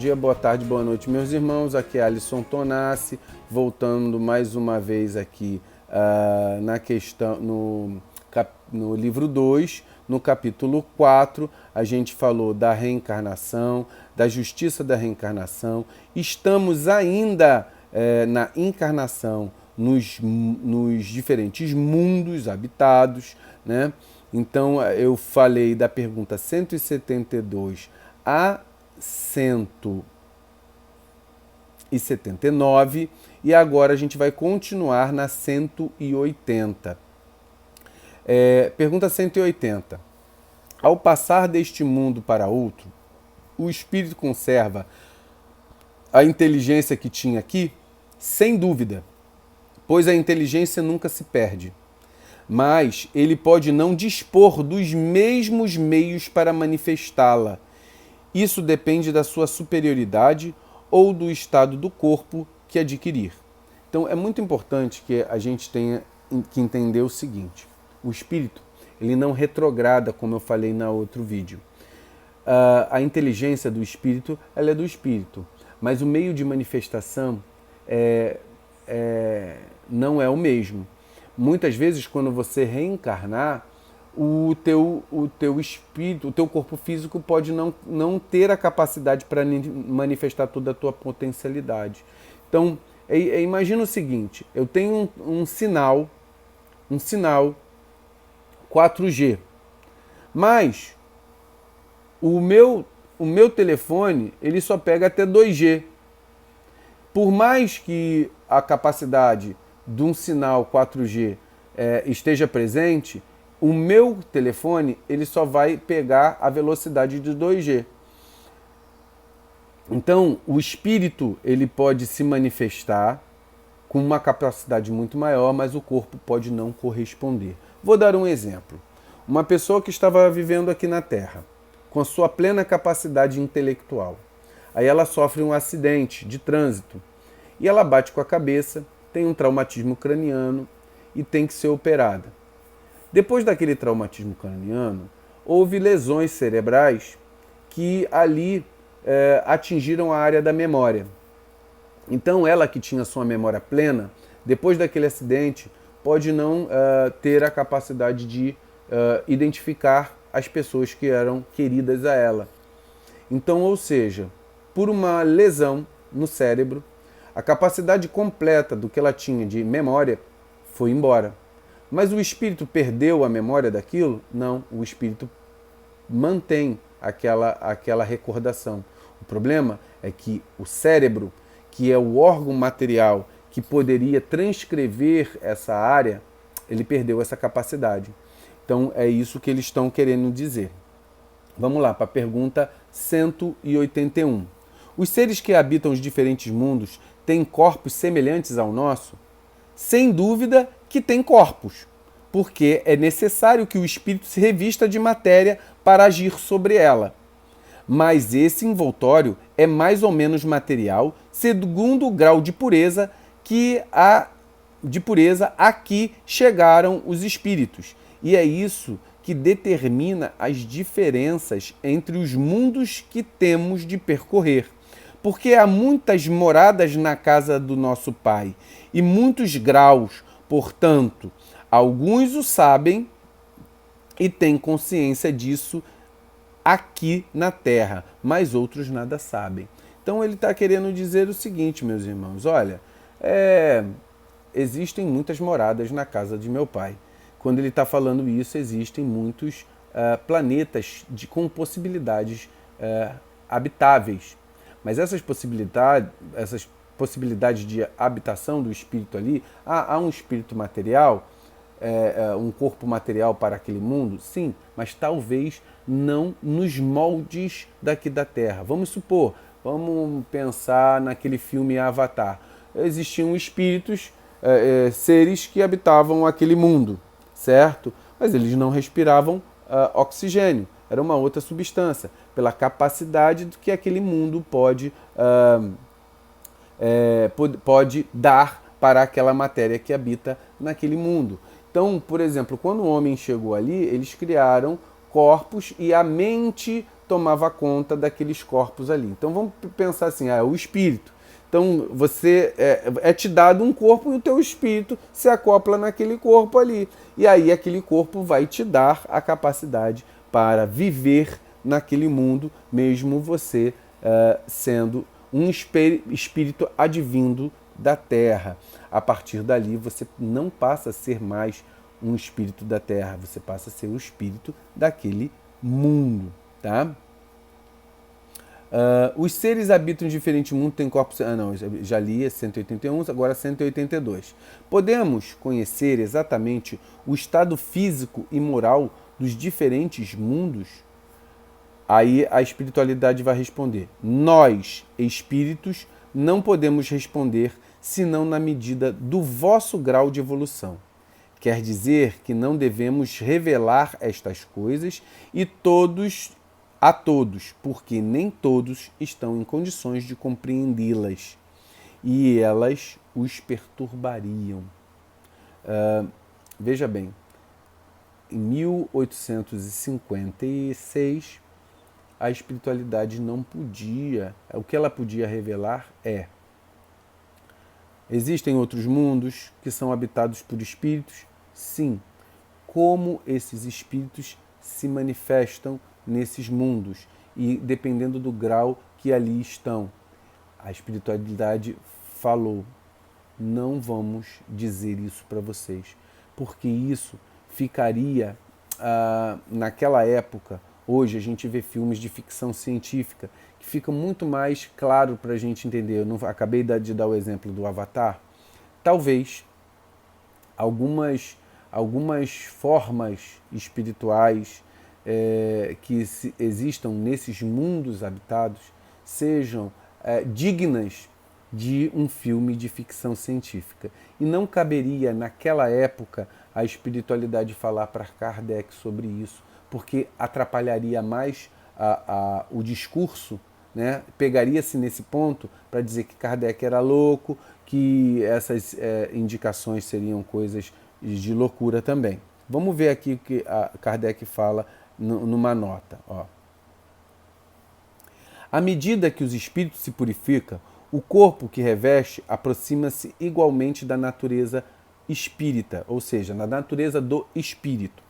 dia, boa tarde, boa noite, meus irmãos. Aqui é Alisson Tonassi, voltando mais uma vez aqui na questão, no livro 2, no capítulo 4, a gente falou da reencarnação, da justiça da reencarnação. Estamos ainda na encarnação nos diferentes mundos habitados, né? Então eu falei da pergunta 172 a 179 e agora a gente vai continuar na 180. Pergunta 180. Ao passar deste mundo para outro, o espírito conserva a inteligência que tinha aqui? Sem dúvida, pois a inteligência nunca se perde. Mas ele pode não dispor dos mesmos meios para manifestá-la. Isso depende da sua superioridade ou do estado do corpo que adquirir. Então é muito importante que a gente tenha que entender o seguinte: o espírito, ele não retrograda, como eu falei no outro vídeo. A inteligência do espírito, ela é do espírito, mas o meio de manifestação não é o mesmo. Muitas vezes, quando você reencarnar, o teu espírito, o teu corpo físico pode não ter a capacidade para manifestar toda a tua potencialidade. Então, imagina o seguinte: eu tenho um sinal 4G, mas o meu telefone ele só pega até 2G. Por mais que a capacidade de um sinal 4G esteja presente, o meu telefone ele só vai pegar a velocidade de 2G. Então, o espírito ele pode se manifestar com uma capacidade muito maior, mas o corpo pode não corresponder. Vou dar um exemplo. Uma pessoa que estava vivendo aqui na Terra, com a sua plena capacidade intelectual. Aí ela sofre um acidente de trânsito e ela bate com a cabeça, tem um traumatismo craniano e tem que ser operada. Depois daquele traumatismo craniano, houve lesões cerebrais que ali atingiram a área da memória. Então ela que tinha sua memória plena, depois daquele acidente, pode não ter a capacidade de identificar as pessoas que eram queridas a ela. Então, ou seja, por uma lesão no cérebro, a capacidade completa do que ela tinha de memória foi embora. Mas o espírito perdeu a memória daquilo? Não, o espírito mantém aquela recordação. O problema é que o cérebro, que é o órgão material que poderia transcrever essa área, ele perdeu essa capacidade. Então é isso que eles estão querendo dizer. Vamos lá para a pergunta 181. Os seres que habitam os diferentes mundos têm corpos semelhantes ao nosso? Sem dúvida que têm corpos, porque é necessário que o espírito se revista de matéria para agir sobre ela. Mas esse envoltório é mais ou menos material, segundo o grau de pureza a que chegaram os espíritos. E é isso que determina as diferenças entre os mundos que temos de percorrer. Porque há muitas moradas na casa do nosso Pai e muitos graus, portanto, alguns o sabem e têm consciência disso aqui na Terra, mas outros nada sabem. Então ele está querendo dizer o seguinte, meus irmãos: olha, existem muitas moradas na casa de meu Pai. Quando ele está falando isso, existem muitos planetas com possibilidades habitáveis. Mas essas possibilidades de habitação do espírito ali, há um espírito material, um corpo material para aquele mundo? Sim, mas talvez não nos moldes daqui da Terra. Vamos supor, vamos pensar naquele filme Avatar. Existiam espíritos, seres que habitavam aquele mundo, certo? Mas eles não respiravam oxigênio, era uma outra substância, pela capacidade que aquele mundo pode dar para aquela matéria que habita naquele mundo. Então, por exemplo, quando o homem chegou ali, eles criaram corpos e a mente tomava conta daqueles corpos ali. Então vamos pensar assim, é o espírito. Então você é te dado um corpo e o teu espírito se acopla naquele corpo ali. E aí aquele corpo vai te dar a capacidade para viver naquele mundo, mesmo você sendo um espírito advindo da Terra. A partir dali você não passa a ser mais um espírito da Terra, você passa a ser o espírito daquele mundo, tá? Os seres habitam em diferente mundo, tem corpos... não, já li, é 181, agora 182. Podemos conhecer exatamente o estado físico e moral dos diferentes mundos? Aí a espiritualidade vai responder. Nós, espíritos, não podemos responder senão na medida do vosso grau de evolução. Quer dizer que não devemos revelar estas coisas a todos, porque nem todos estão em condições de compreendê-las e elas os perturbariam. Veja bem, em 1856, a espiritualidade não podia, o que ela podia revelar existem outros mundos que são habitados por espíritos? Sim. Como esses espíritos se manifestam nesses mundos e dependendo do grau que ali estão. A espiritualidade falou, não vamos dizer isso para vocês, porque isso ficaria naquela época. Hoje a gente vê filmes de ficção científica que fica muito mais claro para a gente entender. Eu não acabei de dar o exemplo do Avatar. Talvez algumas formas espirituais que existam nesses mundos habitados sejam dignas de um filme de ficção científica. E não caberia naquela época a espiritualidade falar para Kardec sobre isso, porque atrapalharia mais o discurso, né? Pegaria-se nesse ponto para dizer que Kardec era louco, que essas indicações seriam coisas de loucura também. Vamos ver aqui o que a Kardec fala numa nota. Ó. À medida que os espíritos se purificam, o corpo que reveste aproxima-se igualmente da natureza espírita, ou seja, na natureza do espírito.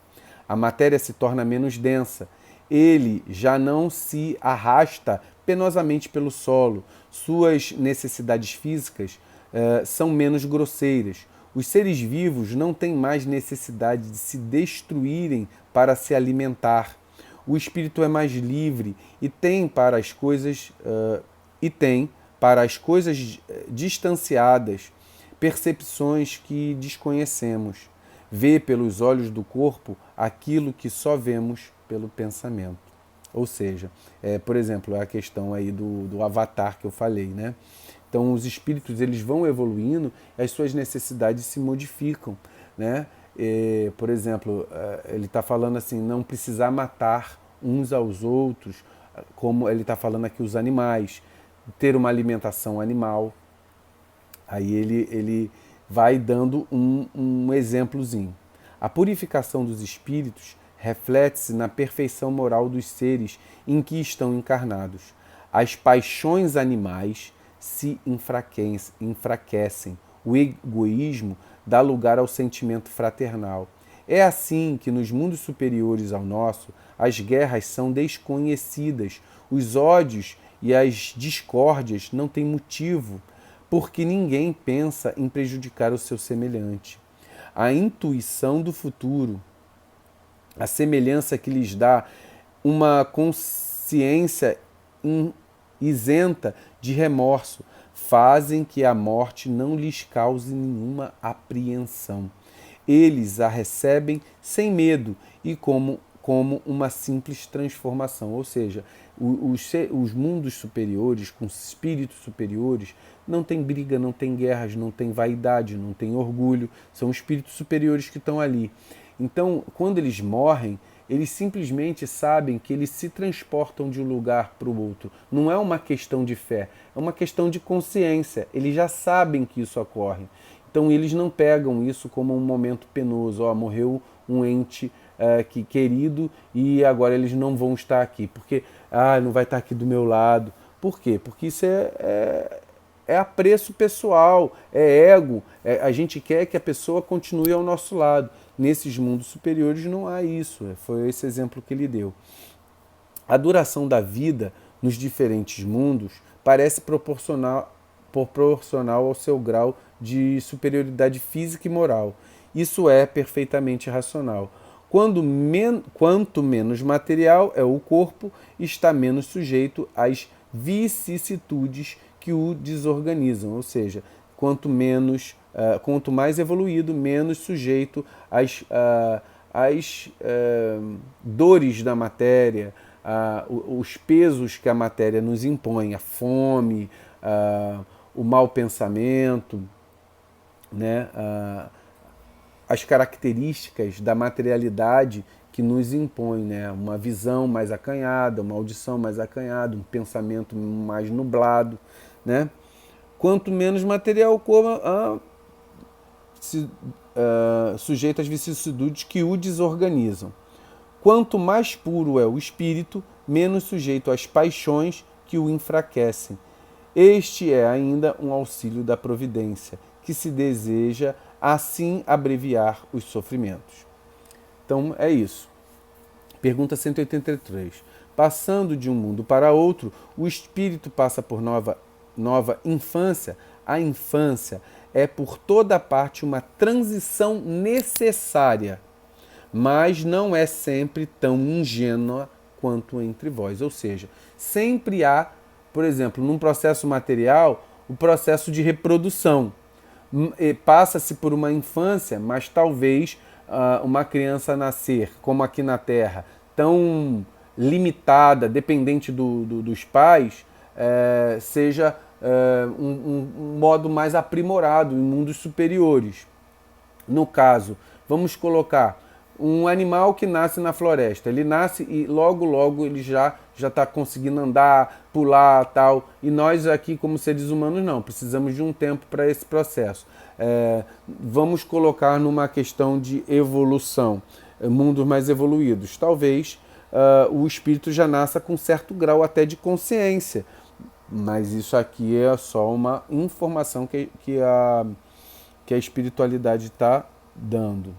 A matéria se torna menos densa, ele já não se arrasta penosamente pelo solo, suas necessidades físicas são menos grosseiras. Os seres vivos não têm mais necessidade de se destruírem para se alimentar. O espírito é mais livre e tem para as coisas distanciadas percepções que desconhecemos. Vê pelos olhos do corpo aquilo que só vemos pelo pensamento. Ou seja, por exemplo, a questão aí do avatar que eu falei, né? Então os espíritos eles vão evoluindo, as suas necessidades se modificam, né? Por exemplo, ele está falando assim, não precisar matar uns aos outros, como ele está falando aqui os animais, ter uma alimentação animal. Aí ele vai dando um exemplozinho. A purificação dos espíritos reflete-se na perfeição moral dos seres em que estão encarnados. As paixões animais se enfraquecem. O egoísmo dá lugar ao sentimento fraternal. É assim que nos mundos superiores ao nosso, as guerras são desconhecidas, os ódios e as discórdias não têm motivo, porque ninguém pensa em prejudicar o seu semelhante. A intuição do futuro, a semelhança que lhes dá uma consciência isenta de remorso, fazem que a morte não lhes cause nenhuma apreensão. Eles a recebem sem medo e como uma simples transformação. Ou seja, os mundos superiores, com espíritos superiores, não tem briga, não tem guerras, não tem vaidade, não tem orgulho. São espíritos superiores que estão ali. Então, quando eles morrem, eles simplesmente sabem que eles se transportam de um lugar para o outro. Não é uma questão de fé, é uma questão de consciência. Eles já sabem que isso ocorre. Então eles não pegam isso como um momento penoso. Morreu um ente querido e agora eles não vão estar aqui. Porque não vai estar aqui do meu lado. Por quê? Porque isso é apreço pessoal, é ego. A gente quer que a pessoa continue ao nosso lado. Nesses mundos superiores não há isso. Foi esse exemplo que ele deu. A duração da vida nos diferentes mundos parece proporcional ao seu grau de superioridade física e moral. Isso é perfeitamente racional. Quanto menos material é o corpo, está menos sujeito às vicissitudes que o desorganizam, ou seja, quanto mais evoluído, menos sujeito às dores da matéria, os pesos que a matéria nos impõe, a fome, o mau pensamento, né? As características da materialidade que nos impõe, né? Uma visão mais acanhada, uma audição mais acanhada, um pensamento mais nublado, né? Quanto menos material ocorra, sujeito às vicissitudes que o desorganizam. Quanto mais puro é o espírito, menos sujeito às paixões que o enfraquecem. Este é ainda um auxílio da providência, que se deseja assim abreviar os sofrimentos. Então é isso. Pergunta 183. Passando de um mundo para outro, o espírito passa por nova infância. A infância é por toda parte uma transição necessária, mas não é sempre tão ingênua quanto entre vós. Ou seja, sempre há, por exemplo, num processo material, o processo de reprodução. Passa-se por uma infância, mas talvez uma criança nascer, como aqui na Terra, tão limitada, dependente dos pais, seja um modo mais aprimorado em mundos superiores. No caso, vamos colocar um animal que nasce na floresta. Ele nasce e logo ele já está conseguindo andar, pular, tal. E nós aqui, como seres humanos, não. Precisamos de um tempo para esse processo. Vamos colocar numa questão de evolução, mundos mais evoluídos. Talvez o espírito já nasça com certo grau até de consciência. Mas isso aqui é só uma informação que a espiritualidade está dando.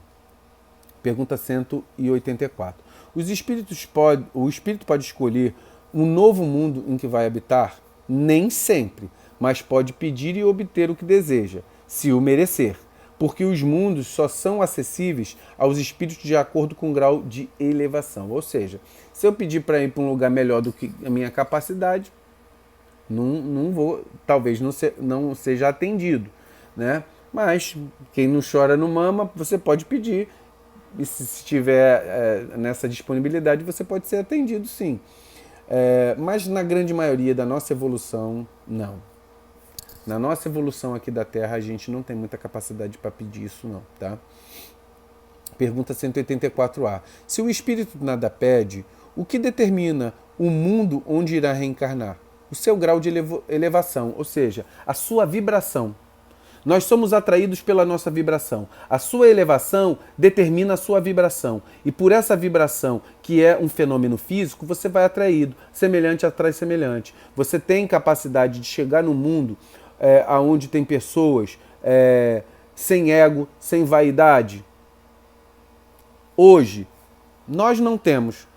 Pergunta 184. O espírito pode escolher um novo mundo em que vai habitar? Nem sempre, mas pode pedir e obter o que deseja, se o merecer, porque os mundos só são acessíveis aos espíritos de acordo com o grau de elevação. Ou seja, se eu pedir para ir para um lugar melhor do que a minha capacidade, não vou, talvez não seja atendido, né? Mas quem não chora não mama, você pode pedir. E se estiver nessa disponibilidade, você pode ser atendido, sim. Mas na grande maioria da nossa evolução, não. Na nossa evolução aqui da Terra, a gente não tem muita capacidade para pedir isso, não. Tá? Pergunta 184A. Se o espírito nada pede, o que determina o mundo onde irá reencarnar? O seu grau de elevação, ou seja, a sua vibração. Nós somos atraídos pela nossa vibração. A sua elevação determina a sua vibração. E por essa vibração, que é um fenômeno físico, você vai atraído. Semelhante atrai semelhante. Você tem capacidade de chegar no mundo onde tem pessoas sem ego, sem vaidade? Hoje, nós não temos.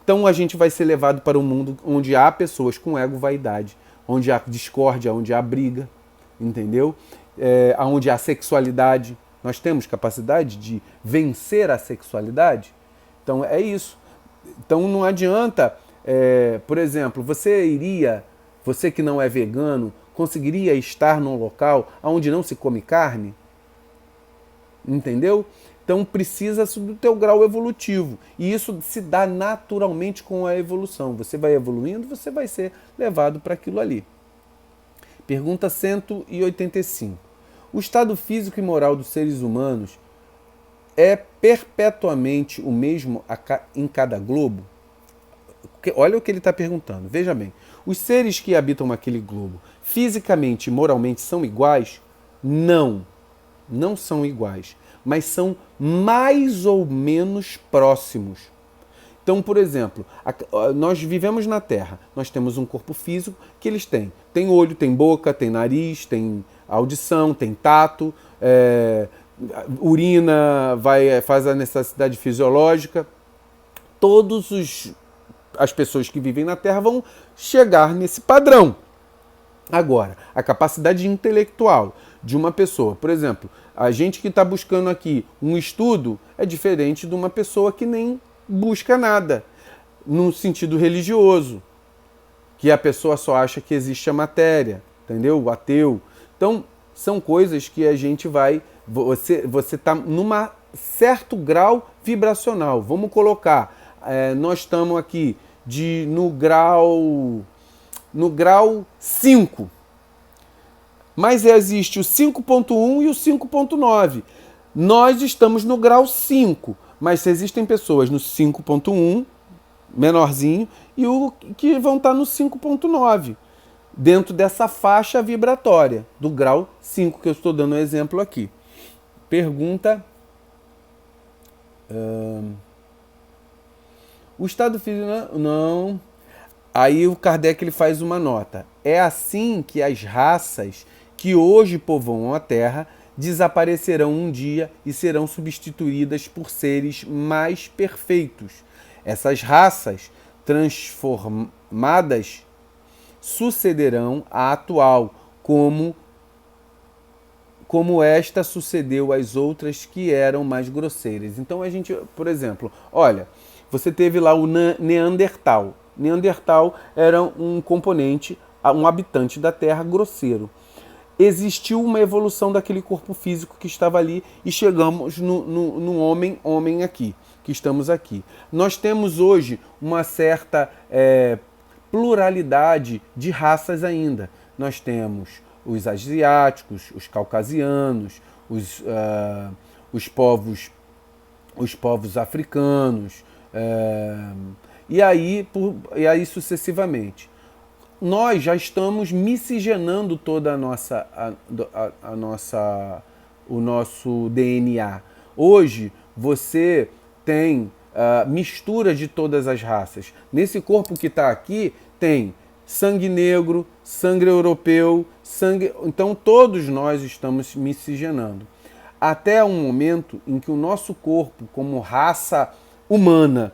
Então a gente vai ser levado para um mundo onde há pessoas com ego, vaidade, onde há discórdia, onde há briga, entendeu? Onde há sexualidade. Nós temos capacidade de vencer a sexualidade? Então é isso. Então não adianta, por exemplo, você que não é vegano, conseguiria estar num local onde não se come carne? Entendeu? Então precisa do teu grau evolutivo. E isso se dá naturalmente com a evolução. Você vai evoluindo, você vai ser levado para aquilo ali. Pergunta 185. O estado físico e moral dos seres humanos é perpetuamente o mesmo em cada globo? Olha o que ele está perguntando. Veja bem. Os seres que habitam naquele globo, fisicamente e moralmente, são iguais? Não. Não são iguais. Mas são mais ou menos próximos. Então, por exemplo, nós vivemos na Terra, nós temos um corpo físico que eles têm. Tem olho, tem boca, tem nariz, tem audição, tem tato, urina, faz a necessidade fisiológica. As pessoas que vivem na Terra vão chegar nesse padrão. Agora, a capacidade intelectual de uma pessoa, por exemplo, a gente que está buscando aqui um estudo é diferente de uma pessoa que nem busca nada, no sentido religioso, que a pessoa só acha que existe a matéria, entendeu? O ateu. Então, são coisas que a gente vai... Você está num certo grau vibracional. Vamos colocar, nós estamos aqui no grau 5. Mas existe o 5.1 e o 5.9. Nós estamos no grau 5. Mas existem pessoas no 5.1, menorzinho, e o que vão estar no 5.9, dentro dessa faixa vibratória, do grau 5, que eu estou dando um exemplo aqui. Pergunta... o estado físico... Não... Aí o Kardec ele faz uma nota. É assim que as raças que hoje povoam a Terra desaparecerão um dia e serão substituídas por seres mais perfeitos. Essas raças transformadas sucederão à atual, como esta sucedeu às outras que eram mais grosseiras. Então a gente, por exemplo, olha, você teve lá o Neandertal. Neandertal era um componente, um habitante da Terra grosseiro. Existiu uma evolução daquele corpo físico que estava ali e chegamos no homem aqui, que estamos aqui. Nós temos hoje uma certa pluralidade de raças ainda. Nós temos os asiáticos, os caucasianos, os povos africanos, e aí sucessivamente. Nós já estamos miscigenando toda o nosso DNA. Hoje você tem mistura de todas as raças. Nesse corpo que está aqui tem sangue negro, sangue europeu, então todos nós estamos miscigenando. Até um momento em que o nosso corpo, como raça humana,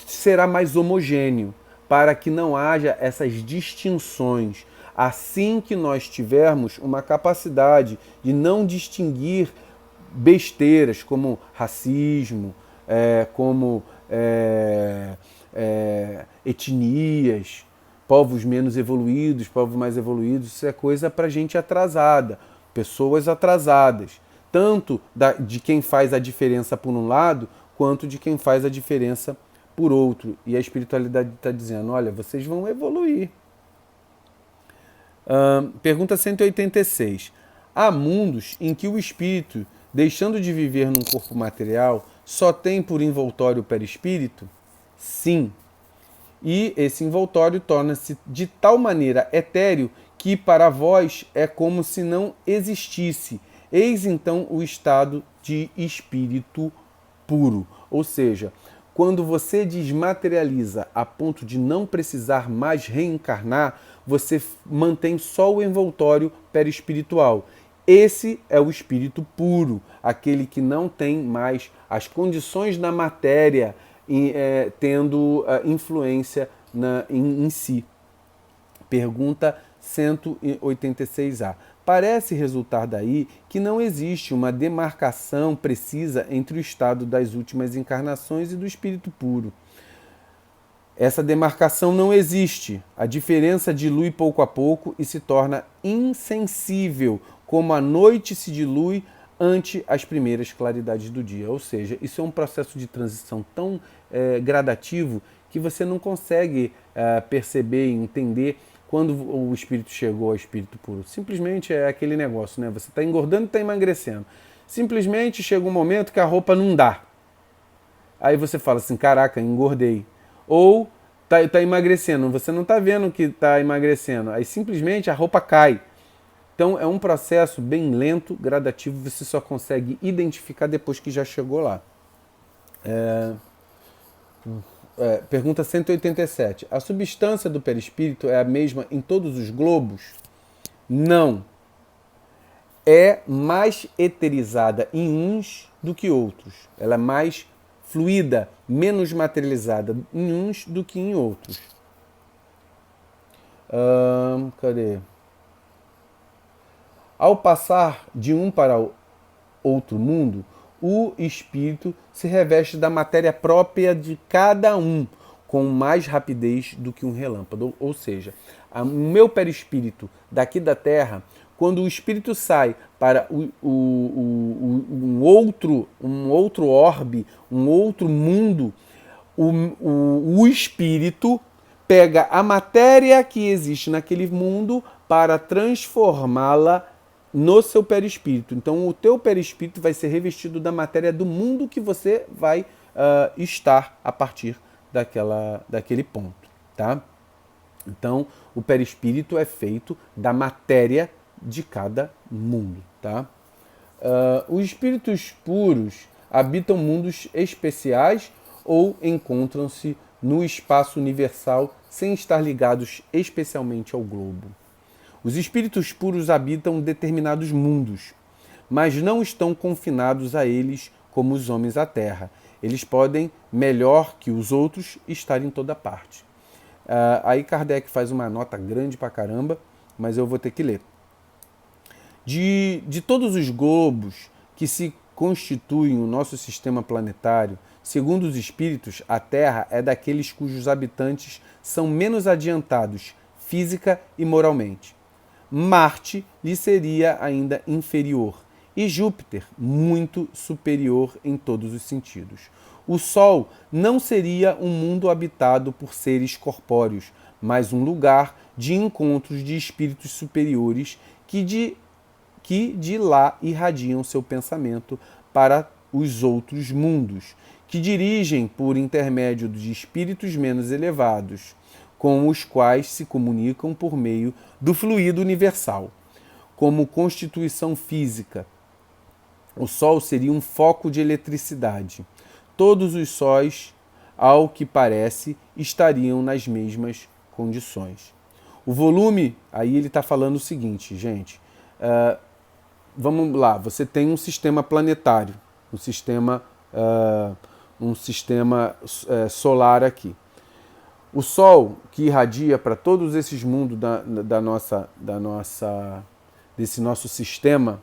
será mais homogêneo, para que não haja essas distinções. Assim que nós tivermos uma capacidade de não distinguir besteiras como racismo, como etnias, povos menos evoluídos, povos mais evoluídos, isso é coisa para gente atrasada, pessoas atrasadas, tanto de quem faz a diferença por um lado, quanto de quem faz a diferença por outro. E a espiritualidade está dizendo, olha, vocês vão evoluir. Pergunta 186. Há mundos em que o espírito, deixando de viver num corpo material, só tem por envoltório o perispírito? Sim. E esse envoltório torna-se de tal maneira etéreo que para vós é como se não existisse. Eis então o estado de espírito puro. Ou seja, quando você desmaterializa a ponto de não precisar mais reencarnar, você mantém só o envoltório perispiritual. Esse é o espírito puro, aquele que não tem mais as condições da matéria tendo influência em si. Pergunta 186A. Parece resultar daí que não existe uma demarcação precisa entre o estado das últimas encarnações e do espírito puro. Essa demarcação não existe. A diferença dilui pouco a pouco e se torna insensível, como a noite se dilui ante as primeiras claridades do dia. Ou seja, isso é um processo de transição tão gradativo que você não consegue perceber e entender quando o espírito chegou ao espírito puro. Simplesmente é aquele negócio, né? Você está engordando e está emagrecendo. Simplesmente chega um momento que a roupa não dá. Aí você fala assim, caraca, engordei. Ou tá emagrecendo, você não está vendo que está emagrecendo. Aí simplesmente a roupa cai. Então é um processo bem lento, gradativo, você só consegue identificar depois que já chegou lá. Pergunta 187. A substância do perispírito é a mesma em todos os globos? Não. É mais eterizada em uns do que outros. Ela é mais fluida, menos materializada em uns do que em outros. Cadê? Ao passar de um para o outro mundo, o espírito se reveste da matéria própria de cada um, com mais rapidez do que um relâmpago. Ou seja, o meu perispírito daqui da Terra, quando o espírito sai para um outro orbe, um outro mundo, o espírito pega a matéria que existe naquele mundo para transformá-la no seu perispírito. Então, o teu perispírito vai ser revestido da matéria do mundo que você vai estar a partir daquele ponto, tá? Então, o perispírito é feito da matéria de cada mundo, tá? Os espíritos puros habitam mundos especiais ou encontram-se no espaço universal sem estar ligados especialmente ao globo. Os espíritos puros habitam determinados mundos, mas não estão confinados a eles como os homens à terra. Eles podem, melhor que os outros, estar em toda parte. Aí Kardec faz uma nota grande pra caramba, mas eu vou ter que ler. De todos os globos que se constituem o nosso sistema planetário, segundo os espíritos, a Terra é daqueles cujos habitantes são menos adiantados física e moralmente. Marte lhe seria ainda inferior e Júpiter muito superior em todos os sentidos. O Sol não seria um mundo habitado por seres corpóreos, mas um lugar de encontros de espíritos superiores que de lá irradiam seu pensamento para os outros mundos, que dirigem por intermédio de espíritos menos elevados, com os quais se comunicam por meio do fluido universal. Como constituição física, o Sol seria um foco de eletricidade. Todos os sóis, ao que parece, estariam nas mesmas condições. O volume, aí ele está falando o seguinte, gente, vamos lá, você tem um sistema planetário, um sistema solar aqui. O Sol, que irradia para todos esses mundos desse nosso sistema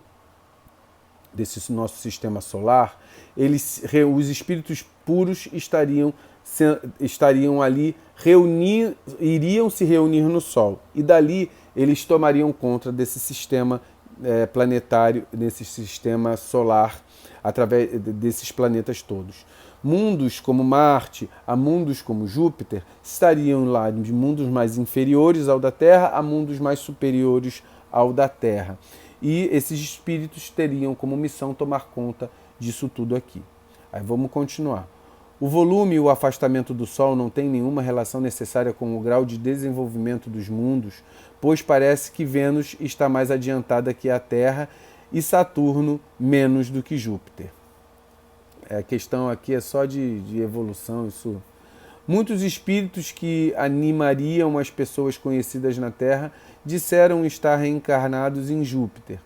solar, os espíritos puros estariam ali, iriam se reunir no Sol. E dali eles tomariam conta desse sistema planetário, desse sistema solar, através desses planetas todos. Mundos como Marte, a mundos como Júpiter, estariam lá de mundos mais inferiores ao da Terra a mundos mais superiores ao da Terra. E esses espíritos teriam como missão tomar conta disso tudo aqui. Aí vamos continuar. O volume e o afastamento do Sol não têm nenhuma relação necessária com o grau de desenvolvimento dos mundos, pois parece que Vênus está mais adiantada que a Terra e Saturno menos do que Júpiter. A questão aqui é só de evolução. Isso. Muitos espíritos que animariam as pessoas conhecidas na Terra disseram estar reencarnados em Júpiter,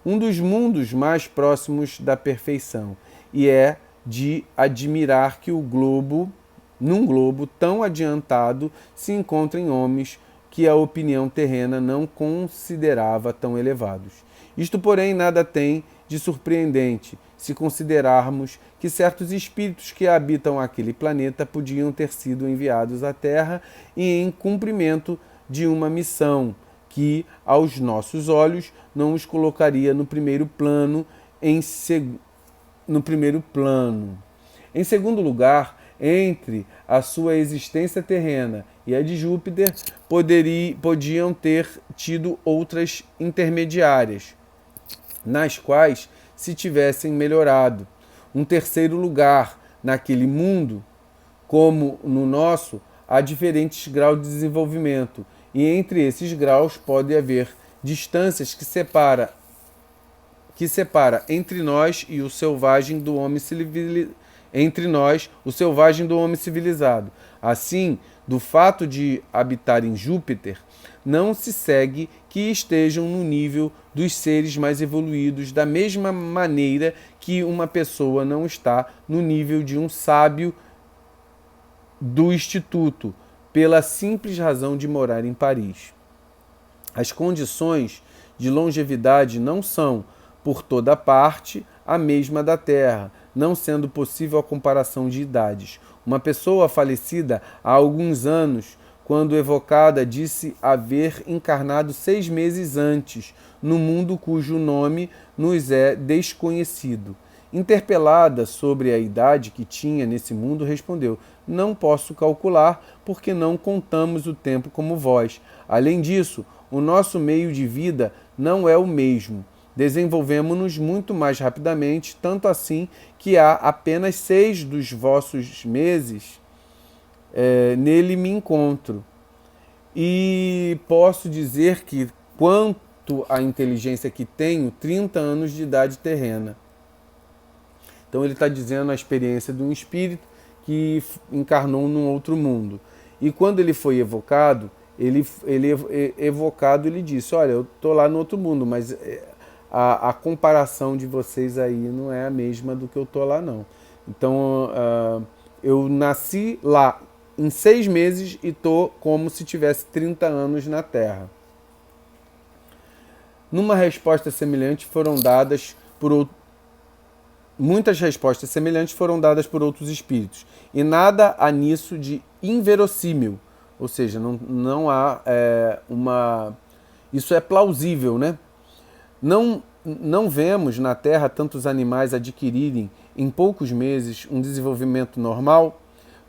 um dos mundos mais próximos da perfeição, e é de admirar que num globo tão adiantado se encontrem homens que a opinião terrena não considerava tão elevados. Isto, porém, nada tem de surpreendente se considerarmos que certos espíritos que habitam aquele planeta podiam ter sido enviados à Terra e em cumprimento de uma missão que, aos nossos olhos, não os colocaria no primeiro plano. Em segundo lugar, entre a sua existência terrena e a de Júpiter, podiam ter tido outras intermediárias, nas quais se tivessem melhorado. Um terceiro lugar, naquele mundo, como no nosso, há diferentes graus de desenvolvimento, e entre esses graus pode haver distâncias que separa entre nós e o selvagem do homem entre nós o selvagem do homem civilizado. Assim, do fato de habitar em Júpiter, não se segue que estejam no nível dos seres mais evoluídos, da mesma maneira que uma pessoa não está no nível de um sábio do Instituto, pela simples razão de morar em Paris. As condições de longevidade não são, por toda parte, a mesma da Terra, não sendo possível a comparação de idades. Uma pessoa falecida há alguns anos, quando evocada, disse haver encarnado 6 meses antes, no mundo cujo nome nos é desconhecido. Interpelada sobre a idade que tinha nesse mundo, respondeu: não posso calcular, porque não contamos o tempo como vós. Além disso, o nosso meio de vida não é o mesmo. Desenvolvemos-nos muito mais rapidamente, tanto assim que há apenas 6 dos vossos meses nele me encontro. E posso dizer que, quanto à inteligência que tenho, 30 anos de idade terrena. Então ele está dizendo a experiência de um espírito que encarnou num outro mundo. E quando ele foi evocado, ele disse: olha, eu estou lá no outro mundo, mas a comparação de vocês aí não é a mesma do que eu estou lá, não. Então eu nasci lá em 6 meses e estou como se tivesse 30 anos na Terra. Numa resposta semelhante foram dadas por muitas respostas semelhantes foram dadas por outros espíritos, e nada há nisso de inverossímil, ou seja, não há isso é plausível, né? Não vemos na Terra tantos animais adquirirem em poucos meses um desenvolvimento normal.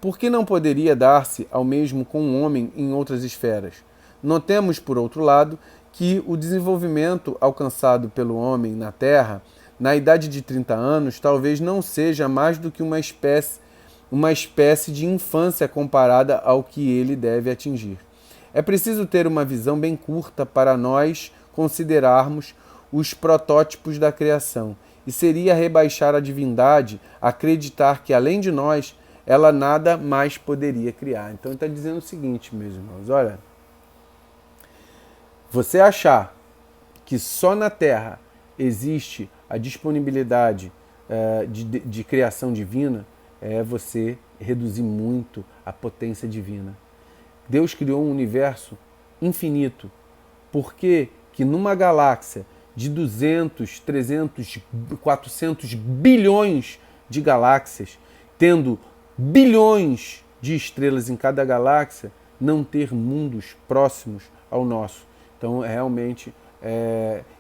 Por que não poderia dar-se ao mesmo com o homem em outras esferas? Notemos, por outro lado, que o desenvolvimento alcançado pelo homem na Terra, na idade de 30 anos, talvez não seja mais do que uma espécie de infância comparada ao que ele deve atingir. É preciso ter uma visão bem curta para nós considerarmos os protótipos da criação, e seria rebaixar a divindade acreditar que, além de nós, ela nada mais poderia criar. Então ele está dizendo o seguinte, meus irmãos, olha, você achar que só na Terra existe a disponibilidade de criação divina, é você reduzir muito a potência divina. Deus criou um universo infinito. Por que numa galáxia de 200, 300, 400 bilhões de galáxias, tendo bilhões de estrelas em cada galáxia, não ter mundos próximos ao nosso? Então, realmente,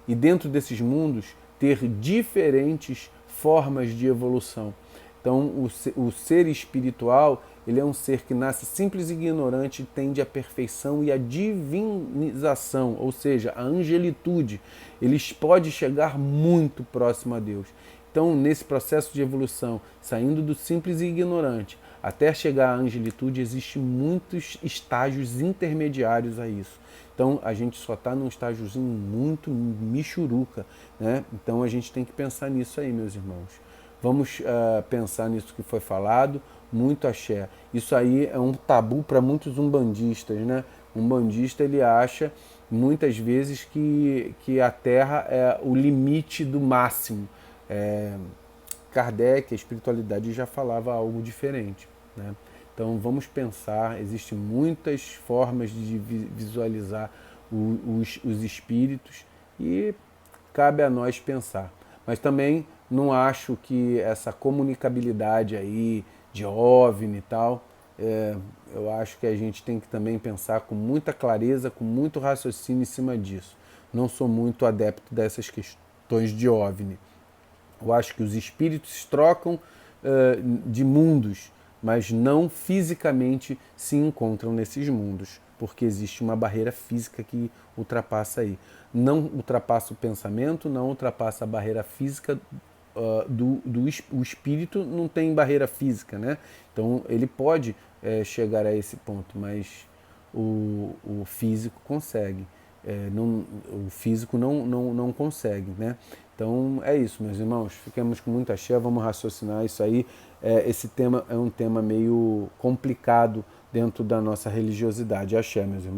e dentro desses mundos, ter diferentes formas de evolução. Então, o ser espiritual, ele é um ser que nasce simples e ignorante, tende à perfeição e à divinização, ou seja, a angelitude. Ele pode chegar muito próximo a Deus. Então, nesse processo de evolução, saindo do simples e ignorante até chegar à angelitude, existem muitos estágios intermediários a isso. Então, a gente só está num estágiozinho muito michuruca, né? Então, a gente tem que pensar nisso aí, meus irmãos. Vamos pensar nisso que foi falado, muito axé. Isso aí é um tabu para muitos umbandistas, né? Um umbandista, ele acha, muitas vezes, que a Terra é o limite do máximo. Kardec, a espiritualidade, já falava algo diferente, né? Então vamos pensar, existem muitas formas de visualizar os espíritos e cabe a nós pensar. Mas também não acho que essa comunicabilidade aí de OVNI e tal, eu acho que a gente tem que também pensar com muita clareza, com muito raciocínio em cima disso. Não sou muito adepto dessas questões de OVNI. Eu acho que os espíritos trocam de mundos, mas não fisicamente se encontram nesses mundos, porque existe uma barreira física que ultrapassa aí. Não ultrapassa o pensamento, não ultrapassa a barreira física o espírito, não tem barreira física, né? Então ele pode chegar a esse ponto, mas o físico consegue. o físico não consegue, né? Então é isso, meus irmãos. Fiquemos com muita axé, vamos raciocinar isso aí. Esse tema é um tema meio complicado dentro da nossa religiosidade. Axé, meus irmãos.